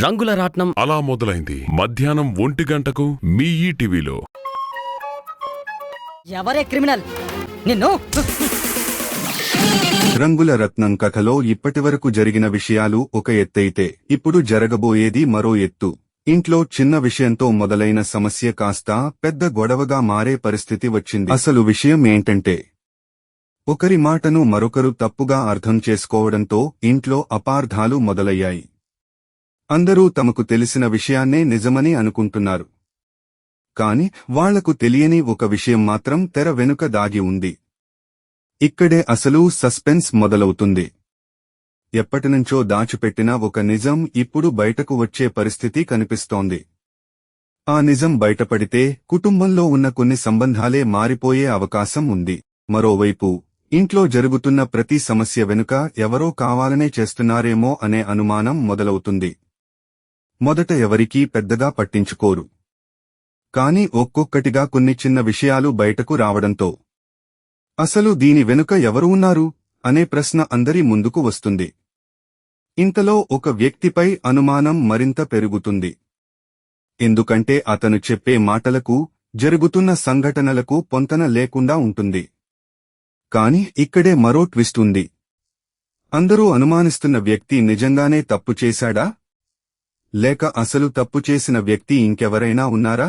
రంగుల రాట్నం అలా మొదలైంది. మధ్యాహ్నం 1 గంటకు మీ ఈటీవీలో. ఎవరే క్రిమినల్? నిన్ను రంగుల రత్నం కథలో ఇప్పటివరకు జరిగిన విషయాలు ఒక ఎత్తైతే ఇప్పుడు జరగబోయేది మరో ఎత్తు. ఇంట్లో చిన్న విషయంతో మొదలైన సమస్య కాస్త పెద్ద గొడవగా మారే పరిస్థితి వచ్చింది. అసలు విషయం ఏంటంటే, ఒకరి మాటను మరొకరు తప్పుగా అర్థం చేసుకోవడంతో ఇంట్లో అపార్థాలు మొదలయ్యాయి. అందరూ తమకు తెలిసిన విషయాన్నే నిజమని అనుకుంటున్నారు. కాని వాళ్లకు తెలియని ఒక విషయం మాత్రం తెర వెనుక దాగి ఉంది. ఇక్కడే అసలు సస్పెన్స్ మొదలవుతుంది. ఎప్పటినుంచో దాచిపెట్టిన ఒక నిజం ఇప్పుడు బయటకు వచ్చే పరిస్థితి కనిపిస్తోంది. ఆ నిజం బయటపడితే కుటుంబంలో ఉన్న కొన్ని సంబంధాలే మారిపోయే అవకాశం ఉంది. మరోవైపు ఇంట్లో జరుగుతున్న ప్రతి సమస్య వెనుక ఎవరో కావాలనే చేస్తున్నారేమో అనే అనుమానం మొదలవుతుంది. మొదట ఎవరికీ పెద్దగా పట్టించుకోరు. కాని ఒక్కొక్కటిగా కొన్ని చిన్న విషయాలు బయటకు రావడంతో అసలు దీని వెనుక ఎవరు ఉన్నారు అనే ప్రశ్న అందరి ముందుకు వస్తుంది. ఇంతలో ఒక వ్యక్తిపై అనుమానం మరింత పెరుగుతుంది. ఎందుకంటే అతను చెప్పే మాటలకు, జరుగుతున్న సంఘటనలకు పొంతన లేకుండా ఉంటుంది. కాని ఇక్కడే మరో ట్విస్ట్ ఉంది. అందరూ అనుమానిస్తున్న వ్యక్తి నిజంగానే తప్పు చేశాడా? లేక అసలు తప్పు చేసిన వ్యక్తి ఇంకెవరైనా ఉన్నారా?